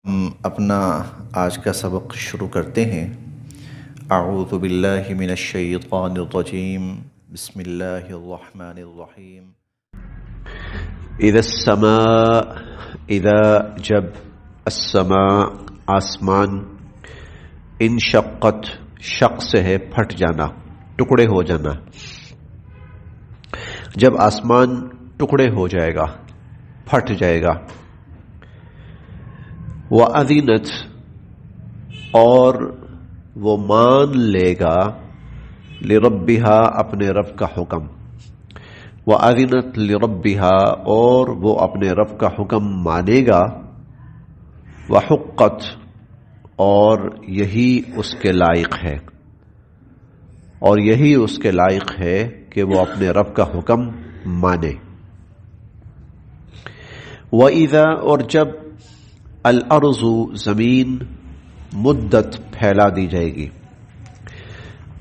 ہم اپنا آج کا سبق شروع کرتے ہیں۔ اعوذ باللہ من الشیطان الرجیم، بسم اللہ الرحمن الرحیم۔ اذا السماء، اذا جب، السماء آسمان، انشقت، شق سے ہے پھٹ جانا، ٹکڑے ہو جانا، جب آسمان ٹکڑے ہو جائے گا، پھٹ جائے گا۔ وَأَذِنَتْ، اور وہ مان لے گا، لِرَبِّهَا، اپنے رب کا حکم۔ وَأَذِنَتْ لِرَبِّهَا، اور وہ اپنے رب کا حکم مانے گا۔ وَحُقَّتْ، اور یہی اس کے لائق ہے، اور یہی اس کے لائق ہے کہ وہ اپنے رب کا حکم مانے۔ وَإِذَا، اور جب، الارض، زمین، مدت، پھیلا دی جائے گی۔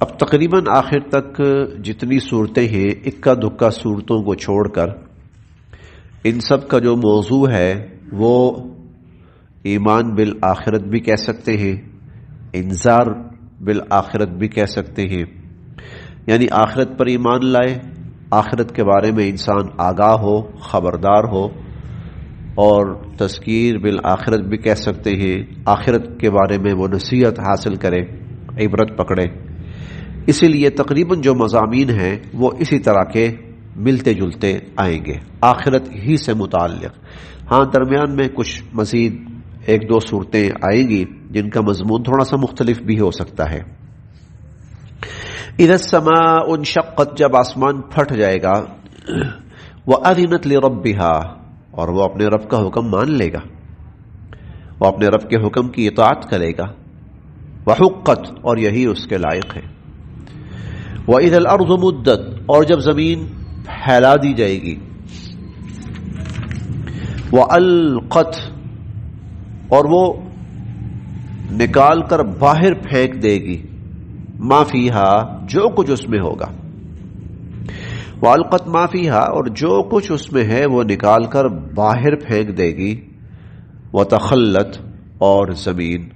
اب تقریباً آخر تک جتنی صورتیں ہیں، اکا دکا صورتوں کو چھوڑ کر ان سب کا جو موضوع ہے وہ ایمان بالآخرت بھی کہہ سکتے ہیں، انذار بالآخرت بھی کہہ سکتے ہیں، یعنی آخرت پر ایمان لائے، آخرت کے بارے میں انسان آگاہ ہو، خبردار ہو، اور تذکیر بالآخرت بھی کہہ سکتے ہیں، آخرت کے بارے میں وہ نصیحت حاصل کرے، عبرت پکڑے۔ اسی لیے تقریباً جو مضامین ہیں وہ اسی طرح کے ملتے جلتے آئیں گے، آخرت ہی سے متعلق۔ ہاں درمیان میں کچھ مزید ایک دو صورتیں آئیں گی جن کا مضمون تھوڑا سا مختلف بھی ہو سکتا ہے۔ اذا السماء انشقت، جب آسمان پھٹ جائے گا۔ وَأَذِنَتْ لِرَبِّهَا، اور وہ اپنے رب کا حکم مان لے گا، وہ اپنے رب کے حکم کی اطاعت کرے گا۔ وحقت، اور یہی اس کے لائق ہے۔ وَإِذَا الْأَرْضُ مُدَّتْ، اور جب زمین پھیلا دی جائے گی۔ وَأَلْقَتْ، اور وہ نکال کر باہر پھینک دے گی، مَا فِيهَا، جو کچھ اس میں ہوگا۔ وَأَلْقَتْ مَا فِيهَا، اور جو کچھ اس میں ہے وہ نکال کر باہر پھینک دے گی۔ وَتَخَلَّتْ، اور زمین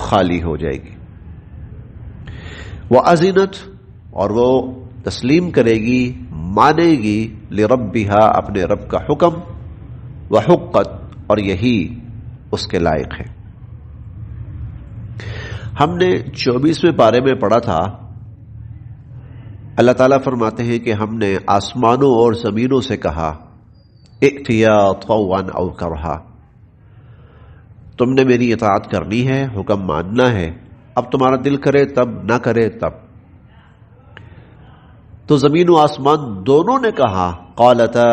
خالی ہو جائے گی۔ وَأَذِنَتْ، اور وہ تسلیم کرے گی، مانے گی، لِرَبِّهَا، اپنے رب کا حکم۔ وَحُقَّتْ، اور یہی اس کے لائق ہے۔ ہم نے 24ویں پارے میں پڑھا تھا، اللہ تعالیٰ فرماتے ہیں کہ ہم نے آسمانوں اور زمینوں سے کہا، ائتیا طوعا او کرہا، تم نے میری اطاعت کرنی ہے، حکم ماننا ہے، اب تمہارا دل کرے تب، نہ کرے تب۔ تو زمین و آسمان دونوں نے کہا، قالتا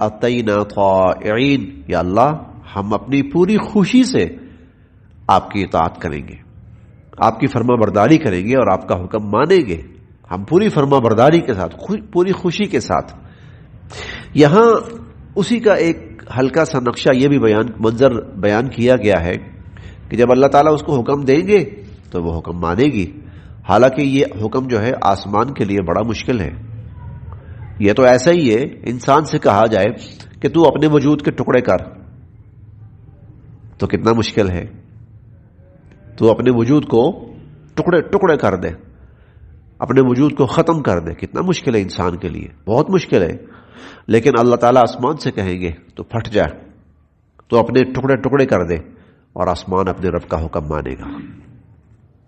اتینا طائعین، یا اللہ ہم اپنی پوری خوشی سے آپ کی اطاعت کریں گے، آپ کی فرما برداری کریں گے اور آپ کا حکم مانیں گے، ہم پوری فرما برداری کے ساتھ، پوری خوشی کے ساتھ۔ یہاں اسی کا ایک ہلکا سا نقشہ، یہ بھی منظر بیان کیا گیا ہے کہ جب اللہ تعالیٰ اس کو حکم دیں گے تو وہ حکم مانے گی۔ حالانکہ یہ حکم جو ہے آسمان کے لیے بڑا مشکل ہے۔ یہ تو ایسا ہی ہے، انسان سے کہا جائے کہ تو اپنے وجود کے ٹکڑے کر، تو کتنا مشکل ہے، تو اپنے وجود کو ٹکڑے ٹکڑے کر دے، اپنے وجود کو ختم کر دے، کتنا مشکل ہے انسان کے لیے، بہت مشکل ہے۔ لیکن اللہ تعالیٰ آسمان سے کہیں گے تو پھٹ جائے، تو اپنے ٹکڑے ٹکڑے کر دے، اور آسمان اپنے رب کا حکم مانے گا،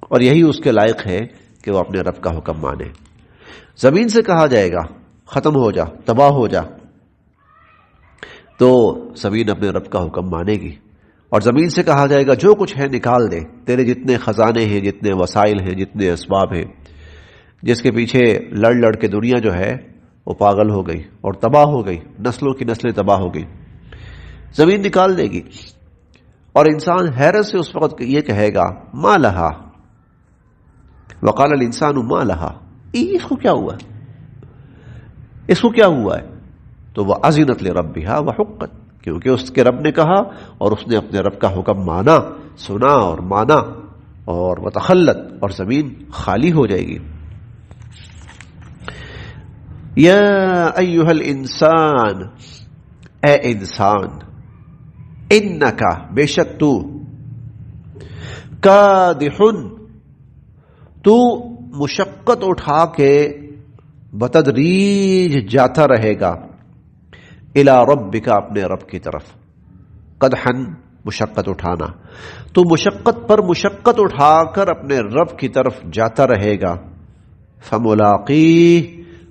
اور یہی اس کے لائق ہے کہ وہ اپنے رب کا حکم مانے۔ زمین سے کہا جائے گا ختم ہو جا، تباہ ہو جا، تو زمین اپنے رب کا حکم مانے گی، اور زمین سے کہا جائے گا جو کچھ ہے نکال دے، تیرے جتنے خزانے ہیں، جتنے وسائل ہیں، جتنے اسباب ہیں، جس کے پیچھے لڑ لڑ کے دنیا جو ہے وہ پاگل ہو گئی اور تباہ ہو گئی، نسلوں کی نسلیں تباہ ہو گئی، زمین نکال دے گی، اور انسان حیرت سے اس وقت یہ کہے گا، ما لہا، وقال الانسان ما لہا، اس کو کیا ہوا ہے، اس کو کیا ہوا ہے؟ تو وہ اذنت لربها وحقت، کیونکہ اس کے رب نے کہا اور اس نے اپنے رب کا حکم مانا، سنا اور مانا، اور وتخلت، اور زمین خالی ہو جائے گی۔ یا ایہا الانسان، اے انسان، انکا، بے شک تو، کادحن، تو مشقت اٹھا کے بتدریج جاتا رہے گا، الی ربک، اپنے رب کی طرف. قدحن مشقت اٹھانا، تو مشقت پر مشقت اٹھا کر اپنے رب کی طرف جاتا رہے گا. فملاقیہ،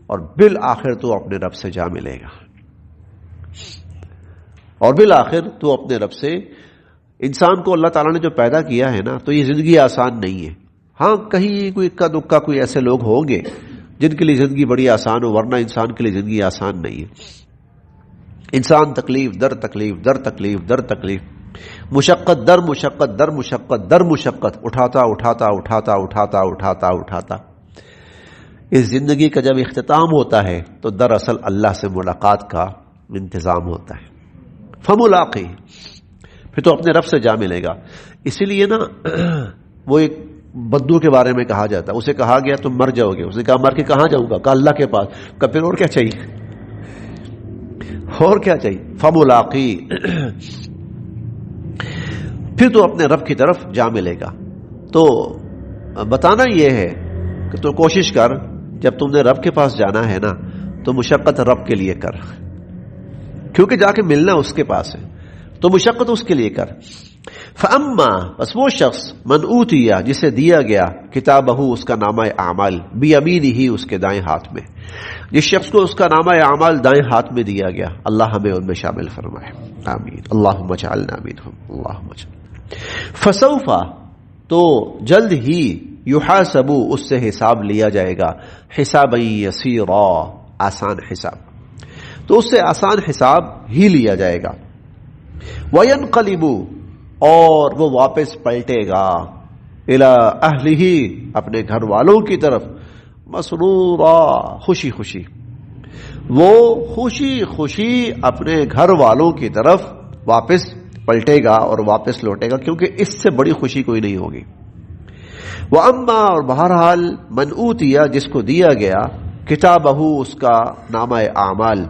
اور بالآخر تو اپنے رب سے جا ملے گا. اور بالآخر تو اپنے رب سے. انسان کو اللہ تعالیٰ نے جو پیدا کیا ہے نا، تو یہ زندگی آسان نہیں ہے. ہاں کہیں کوئی اکا دکا کوئی ایسے لوگ ہوں گے جن کے لیے زندگی بڑی آسان ہو، ورنہ انسان کے لیے زندگی آسان نہیں ہے. انسان تکلیف در تکلیف در تکلیف در تکلیف، مشقت در مشقت در مشقت در مشقت اٹھاتا اٹھاتا اٹھاتا اٹھاتا اٹھاتا اٹھاتا. اس زندگی کا جب اختتام ہوتا ہے تو دراصل اللہ سے ملاقات کا انتظام ہوتا ہے. فملاقی، پھر تو اپنے رب سے جا ملے گا. اسی لیے نا وہ ایک بدو کے بارے میں کہا جاتا ہے، اسے کہا گیا تم مر جاؤ گے، اس نے کہا مر کے کہاں جاؤں گا؟ کہا اللہ کے پاس. کہا پھر اور کیا چاہیے، اور کیا چاہیے؟ فملاقی، پھر تو اپنے رب کی طرف جا ملے گا. تو بتانا یہ ہے کہ تو کوشش کر، جب تم نے رب کے پاس جانا ہے نا تو مشقت رب کے لیے کر، کیونکہ جا کے ملنا اس کے پاس ہے، تو مشقت اس کے لیے کر. فاما، بس وہ شخص، من اوتیا، جسے دیا گیا کتابہ، اس کا نامہ اعمال، بیمینہ، اس کے دائیں ہاتھ میں. جس شخص کو اس کا نامہ اعمال دائیں ہاتھ میں دیا گیا، اللہ ہمیں ان میں شامل فرمائے. آمین. اللہم اجعلنا منہم، اللہم اجعلنا. فسوف، تو جلد ہی، یحاسب، اس سے حساب لیا جائے گا، حسابا یسیرا، آسان حساب، تو اس سے آسان حساب ہی لیا جائے گا. وینقلب، اور وہ واپس پلٹے گا، الی اہلہ، اپنے گھر والوں کی طرف، مسرورا، خوشی خوشی. وہ خوشی خوشی اپنے گھر والوں کی طرف واپس پلٹے گا اور واپس لوٹے گا، کیونکہ اس سے بڑی خوشی کوئی نہیں ہوگی. وَأَمَّا، اور بہرحال، مَنْ أُوتِيَ، جس کو دیا گیا کتابہ، اس کا نامہ اعمال،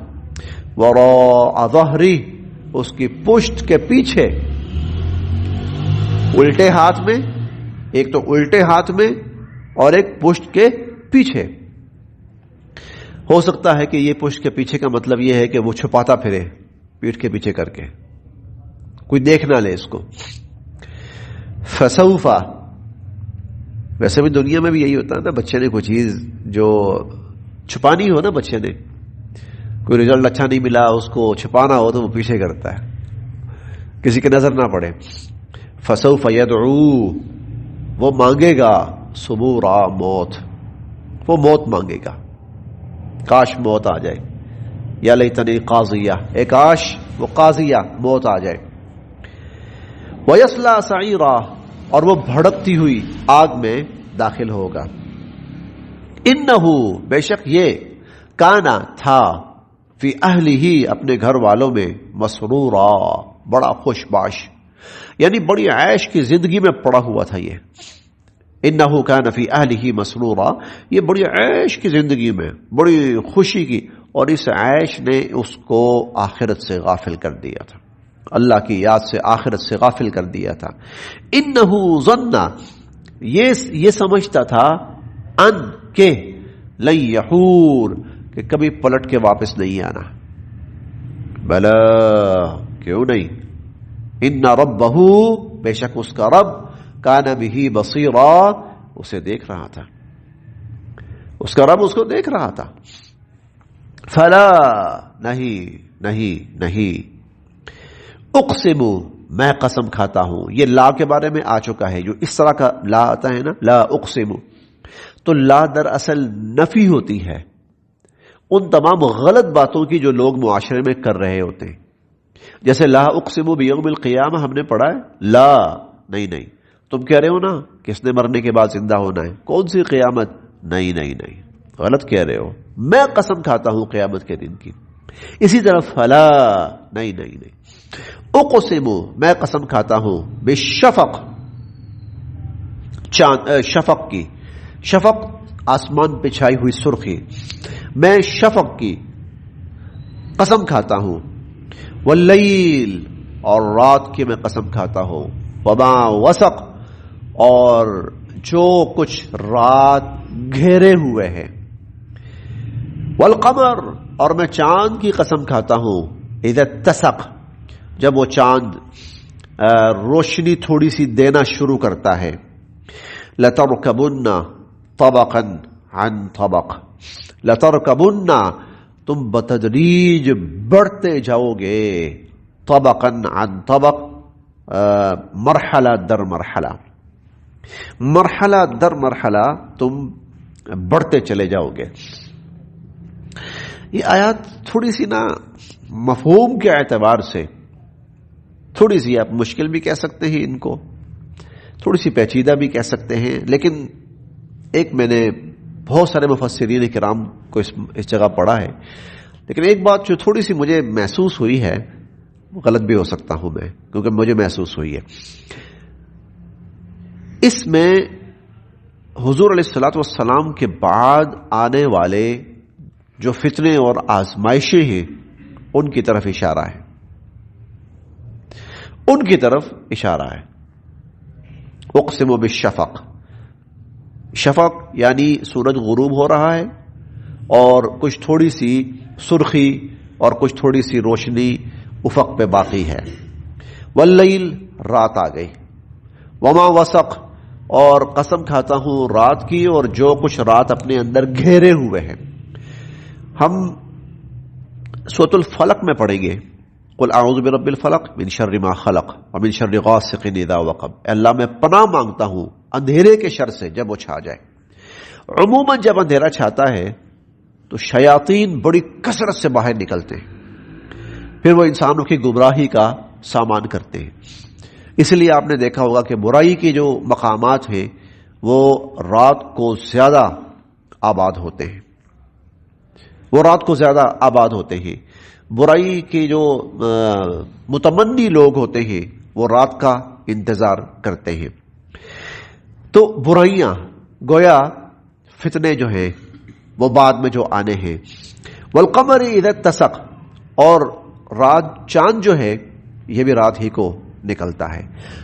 وَرَاءَ ظَهْرِهِ، اس کی پشت کے پیچھے، الٹے ہاتھ میں، ایک تو الٹے ہاتھ میں اور ایک پشت کے پیچھے. ہو سکتا ہے کہ یہ پشت کے پیچھے کا مطلب یہ ہے کہ وہ چھپاتا پھرے پیٹھ کے پیچھے کر کے، کوئی دیکھ نہ لے اس کو. فسوف، ویسے بھی دنیا میں بھی یہی ہوتا ہے نا، بچے نے کوئی چیز جو چھپانی ہو نا، بچے نے کوئی رزلٹ اچھا نہیں ملا، اس کو چھپانا ہو تو وہ پیچھے کرتا ہے، کسی کی نظر نہ پڑے. فسوف یدعو، وہ مانگے گا، سبورا، موت، وہ موت مانگے گا، کاش موت آ جائے. یا لیتنی قاضیہ، اے کاش وہ قاضیہ موت آ جائے. ویصلی سعیرا، اور وہ بھڑکتی ہوئی آگ میں داخل ہوگا. انہو، بے شک یہ، کانا، تھا، فی اہلہ، اپنے گھر والوں میں، مسرورا، بڑا خوش باش، یعنی بڑی عیش کی زندگی میں پڑا ہوا تھا یہ. انہو کان فی اہلہ مسرورا، یہ بڑی عیش کی زندگی میں، بڑی خوشی کی، اور اس عیش نے اس کو آخرت سے غافل کر دیا تھا، اللہ کی یاد سے آخرت سے غافل کر دیا تھا. انہو ظن، یہ سمجھتا تھا، ان، کہ، لن یحور، کہ کبھی پلٹ کے واپس نہیں آنا. بلا، کیوں نہیں، ان ربہ، بے شک اس کا رب، کان بہ بصیرا، اسے دیکھ رہا تھا، اس کا رب اس کو دیکھ رہا تھا. فلا، نہیں نہیں نہیں، اقسم، میں قسم کھاتا ہوں. یہ لا کے بارے میں آ چکا ہے، جو اس طرح کا لا آتا ہے نا، لا اقسم، تو لا دراصل نفی ہوتی ہے ان تمام غلط باتوں کی جو لوگ معاشرے میں کر رہے ہوتے ہیں. جیسے لا اقسم بیوم القیامہ ہم نے پڑھا ہے، لا، نہیں نہیں، تم کہہ رہے ہو نا کہ اس نے مرنے کے بعد زندہ ہونا ہے، کون سی قیامت؟ نہیں نہیں نہیں، غلط کہہ رہے ہو، میں قسم کھاتا ہوں قیامت کے دن کی. اسی طرح فلا، نہیں نہیں نہیں، اقسم، میں قسم کھاتا ہوں، بالشفق، شفق کی، شفق آسمان پہ چھائی ہوئی سرخی، میں شفق کی قسم کھاتا ہوں. واللیل، اور رات کی میں قسم کھاتا ہوں. وما وسق، اور جو کچھ رات گھیرے ہوئے ہے، والقمر، اور میں چاند کی قسم کھاتا ہوں، اذا اتسق، جب وہ چاند روشنی تھوڑی سی دینا شروع کرتا ہے، لترکبن طبقا عن طبق، لترکبن، تم بتدریج بڑھتے جاؤ گے، طبقا عن طبق، مرحلہ در مرحلہ، مرحلہ در مرحلہ تم بڑھتے چلے جاؤ گے۔ یہ آیات تھوڑی سی نا مفہوم کے اعتبار سے تھوڑی سی آپ مشکل بھی کہہ سکتے ہیں، ان کو تھوڑی سی پیچیدہ بھی کہہ سکتے ہیں، لیکن ایک میں نے بہت سارے مفسرین کرام کو اس جگہ پڑھا ہے، لیکن ایک بات جو تھوڑی سی مجھے محسوس ہوئی ہے، غلط بھی ہو سکتا ہوں میں، کیونکہ مجھے محسوس ہوئی ہے، اس میں حضور علیہ الصلوۃ والسلام کے بعد آنے والے جو فتنے اور آزمائشیں ہیں ان کی طرف اشارہ ہے، ان کی طرف اشارہ ہے۔ اقسم بالشفق، شفق یعنی سورج غروب ہو رہا ہے اور کچھ تھوڑی سی سرخی اور کچھ تھوڑی سی روشنی افق پہ باقی ہے، واللیل، رات آ گئی، وما وسق، اور قسم کھاتا ہوں رات کی اور جو کچھ رات اپنے اندر گھیرے ہوئے ہیں۔ ہم سورۃ الفلق میں پڑھیں گے، قل اعوذ برب الفلق من شر ما خلق ومن شر غاسق اذا وقب، اللہ میں پناہ مانگتا ہوں اندھیرے کے شر سے جب وہ چھا جائے۔ عموماً جب اندھیرا چھاتا ہے تو شیاطین بڑی کثرت سے باہر نکلتے ہیں، پھر وہ انسانوں کی گمراہی کا سامان کرتے ہیں۔ اس لیے آپ نے دیکھا ہوگا کہ برائی کے جو مقامات ہیں وہ رات کو زیادہ آباد ہوتے ہیں، وہ رات کو زیادہ آباد ہوتے ہیں۔ برائی کے جو متمنی لوگ ہوتے ہیں وہ رات کا انتظار کرتے ہیں۔ تو برائیاں گویا فتنے جو ہیں وہ بعد میں جو آنے ہیں۔ والقمر اذا اتسق، اور رات چاند جو ہے یہ بھی رات ہی کو نکلتا ہے۔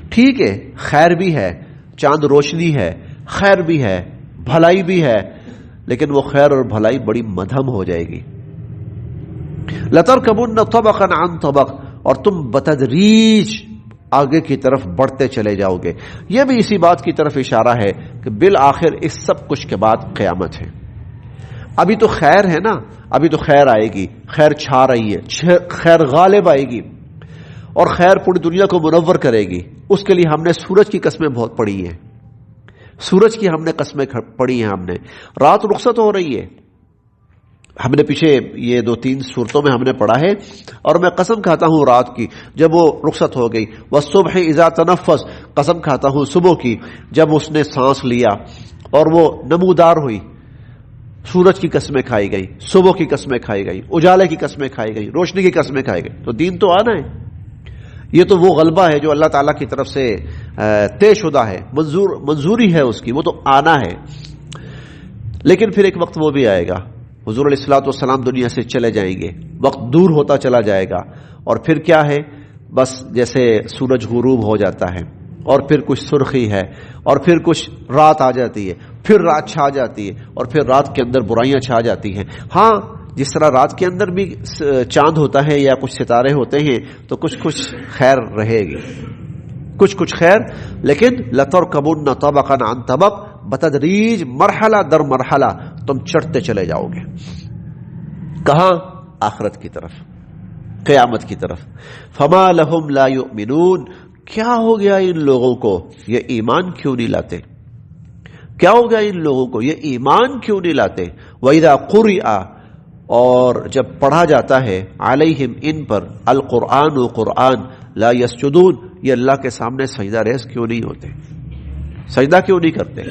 ٹھیک ہے، خیر بھی ہے، چاند روشنی ہے، خیر بھی ہے، بھلائی بھی ہے، لیکن وہ خیر اور بھلائی بڑی مدھم ہو جائے گی۔ لترکبن طبقا عن طبق، اور تم بتدریج آگے کی طرف بڑھتے چلے جاؤ گے۔ یہ بھی اسی بات کی طرف اشارہ ہے کہ بالآخر اس سب کچھ کے بعد قیامت ہے۔ ابھی تو خیر ہے نا، ابھی تو خیر آئے گی، خیر چھا رہی ہے، خیر غالب آئے گی اور خیر پوری دنیا کو منور کرے گی۔ اس کے لیے ہم نے سورج کی قسمیں بہت پڑھی ہیں، سورج کی ہم نے قسمیں پڑھی ہیں، ہم نے رات رخصت ہو رہی ہے، ہم نے پیچھے یہ 2-3 صورتوں میں ہم نے پڑھا ہے، اور میں قسم کھاتا ہوں رات کی جب وہ رخصت ہو گئی، والصبح اذا تنفس، قسم کھاتا ہوں صبح کی جب اس نے سانس لیا اور وہ نمودار ہوئی، سورج کی قسمیں کھائی گئی، صبح کی قسمیں کھائی گئی، اجالے کی قسمیں کھائی گئی، روشنی کی قسمیں کھائی گئی۔ تو دین تو آنا ہے، یہ تو وہ غلبہ ہے جو اللہ تعالیٰ کی طرف سے طے شدہ ہے، منظوری ہے اس کی، وہ تو آنا ہے۔ لیکن پھر ایک وقت وہ بھی آئے گا، حضور علیہ الصلوۃ والسلام دنیا سے چلے جائیں گے، وقت دور ہوتا چلا جائے گا، اور پھر کیا ہے، بس جیسے سورج غروب ہو جاتا ہے اور پھر کچھ سرخی ہے اور پھر کچھ رات آ جاتی ہے، پھر رات چھا جاتی ہے اور پھر رات کے اندر برائیاں چھا جاتی ہیں۔ ہاں، جس طرح رات کے اندر بھی چاند ہوتا ہے یا کچھ ستارے ہوتے ہیں تو کچھ خیر رہے گی، کچھ خیر، لیکن لترکبن طبقا عن طبق، بتدریج، مرحلہ در مرحلہ تم چڑھتے چلے جاؤ گے۔ کہاں؟ آخرت کی طرف، قیامت کی طرف۔ فما لهم لا یؤمنون، کیا ہو گیا ان لوگوں کو، یہ ایمان کیوں نہیں لاتے؟ کیا ہو گیا ان لوگوں کو، یہ ایمان کیوں نہیں لاتے؟ وَإِذَا قُرِئَ، اور جب پڑھا جاتا ہے، علیہم، ان پر، القرآن و قرآن، لا یسجدون، یہ اللہ کے سامنے سجدہ ریز کیوں نہیں ہوتے، سجدہ کیوں نہیں کرتے؟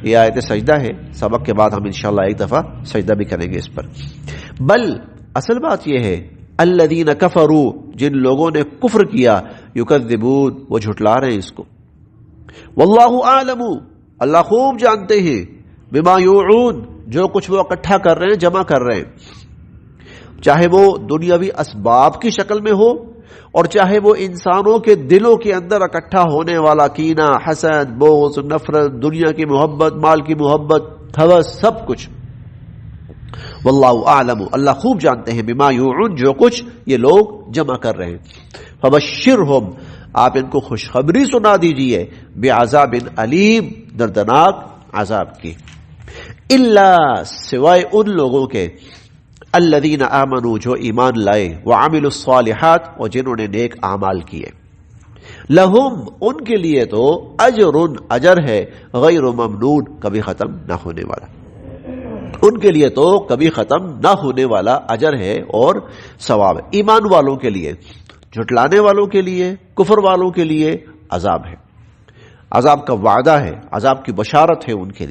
یہ آیت سجدہ ہے، سبق کے بعد ہم انشاءاللہ ایک دفعہ سجدہ بھی کریں گے اس پر۔ بل، اصل بات یہ ہے، الذین کفروا، جن لوگوں نے کفر کیا، یکذبون، وہ جھٹلا رہے ہیں اس کو، واللہ اعلم، اللہ خوب جانتے ہیں، بما یوعون، جو کچھ وہ اکٹھا کر رہے ہیں، جمع کر رہے ہیں، چاہے وہ دنیاوی اسباب کی شکل میں ہو اور چاہے وہ انسانوں کے دلوں کے اندر اکٹھا ہونے والا کینہ، حسد، بغض، نفرت، دنیا کی محبت، مال کی محبت، ہوس، سب کچھ. واللہ اعلم، اللہ خوب جانتے ہیں، بما یوعون، جو کچھ یہ لوگ جمع کر رہے ہیں. فبشرہم، آپ ان کو خوشخبری سنا دیجئے، بعذاب علیم، دردناک عذاب کی. الا، سوائے ان لوگوں کے، الذین آمنوا، جو ایمان لائے، وعملوا الصالحات، اور جنہوں نے نیک اعمال کیے. لہم، ان کے لیے تو اجر، اجر ہے، غیر ممنون، کبھی ختم نہ ہونے والا. ان کے لیے تو کبھی ختم نہ ہونے والا اجر ہے اور ثواب ہے. ایمان والوں کے لیے، جھٹلانے والوں کے لیے، کفر والوں کے لیے عذاب ہے، عذاب کا وعدہ ہے، عذاب کی بشارت ہے ان کے لیے.